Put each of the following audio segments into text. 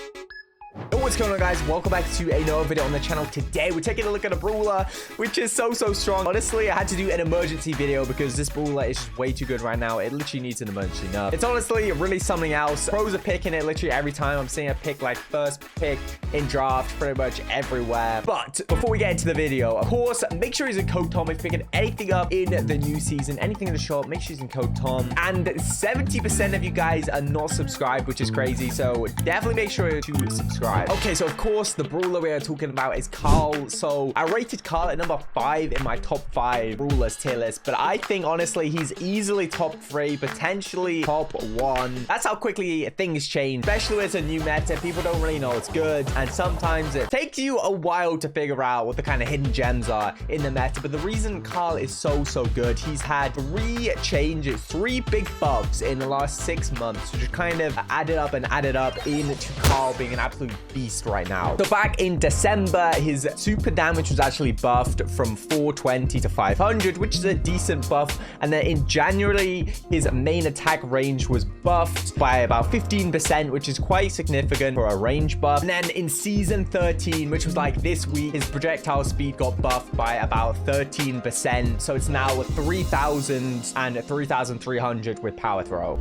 Hey, what's going on, guys? Welcome back to another video on the channel. Today we're taking a look at a brawler which is so strong. Honestly, I had to do an emergency video because this brawler is just way too good right now. It literally needs an emergency nerf. It's honestly really something else. Pros are picking it literally every time. I'm seeing a pick like first pick in draft pretty much everywhere. But before we get into the video, of course, make sure you're using code Tom if you're picking anything up in the new season, anything in the shop. Make sure you're using code Tom. And 70% of you guys are not subscribed, which is crazy, so definitely make sure to subscribe. Okay, so of course the brawler we are talking about is Carl. So I rated Carl at number 5 in my top 5 brawlers tier list, but I think honestly he's easily top 3, potentially top 1. That's how quickly things change, especially with a new meta. People don't really know it's good, and sometimes it takes you a while to figure out what the kind of hidden gems are in the meta. But the reason Carl is so good, he's had 3 changes, 3 big buffs in the last 6 months, which kind of added up into Carl being an absolute beast right now. So back in December, his super damage was actually buffed from 420 to 500, which is a decent buff. And then in January, his main attack range was buffed by about 15%, which is quite significant for a range buff. And then in season 13, which was like this week, his projectile speed got buffed by about 13%. So it's now 3,000 and 3,300 with power throw.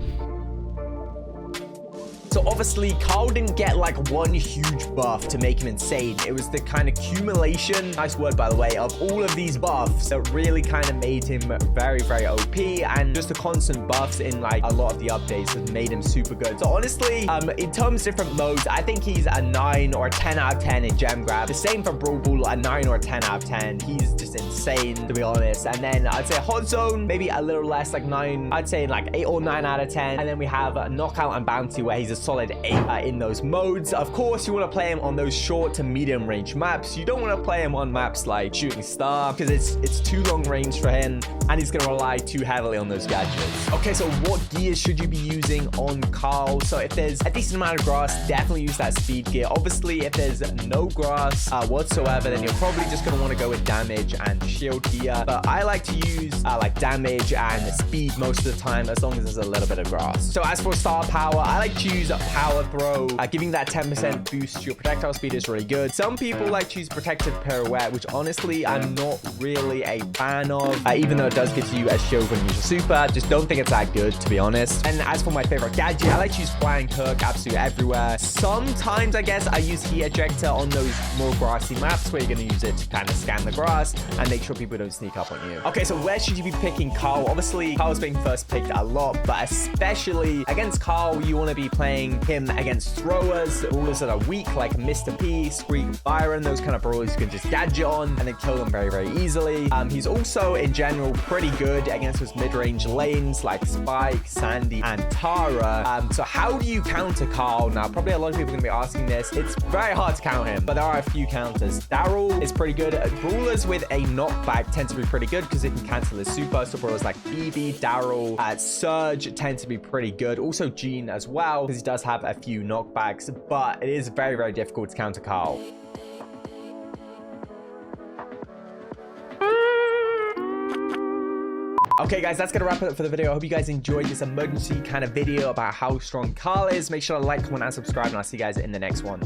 So obviously, Carl didn't get like one huge buff to make him insane. It was the kind of accumulation, nice word by the way, of all of these buffs that really kind of made him very OP, and just the constant buffs in like a lot of the updates that made him super good. So honestly, in terms of different modes, I think he's a 9 or a 10 out of 10 in gem grab. The same for Brawl, a 9 or a 10 out of 10. He's just insane, to be honest. And then I'd say hot zone, maybe a little less, like 9. I'd say like 8 or 9 out of 10. And then we have knockout and bounty, where he's a solid 8 in those modes. Of course, you want to play him on those short to medium range maps. You don't want to play him on maps like Shooting Star because it's too long range for him, and he's going to rely too heavily on those gadgets. Okay, so what gears should you be using on Carl? So if there's a decent amount of grass, definitely use that speed gear. Obviously, if there's no grass whatsoever, then you're probably just going to want to go with damage and shield gear. But I like to use like damage and speed most of the time, as long as there's a little bit of grass. So as for star power, I like to use power throw. Giving that 10% boost to your projectile speed is really good. Some people like to use protective pirouette, which honestly I'm not really a fan of, even though it does give you a shield when you use your super. Just don't think it's that good, to be honest. And as for my favorite gadget, I like to use flying hook absolutely everywhere. Sometimes I guess I use heat ejector on those more grassy maps where you're going to use it to kind of scan the grass and make sure people don't sneak up on you. Okay, so where should you be picking Carl? Obviously Carl's being first picked a lot, but especially against Carl, you want to be playing him against throwers, brawlers that are weak like Mr. P, Squeak, Byron. Those kind of brawlers you can just gadget on and then kill them very easily. He's also in general pretty good against those mid-range lanes like Spike, Sandy, and Tara. So how do you counter Carl? Now probably a lot of people are going to be asking this. It's very hard to counter him, but there are a few counters. Daryl is pretty good. Brawlers with a knockback tend to be pretty good because they can cancel his super. So brawlers like BB, Daryl, Surge tend to be pretty good. Also Gene as well, because he does have a few knockbacks, but it is very difficult to counter Carl. Okay, guys, that's gonna wrap it up for the video. I hope you guys enjoyed this emergency kind of video about how strong Carl is. Make sure to like, comment, and subscribe, and I'll see you guys in the next one.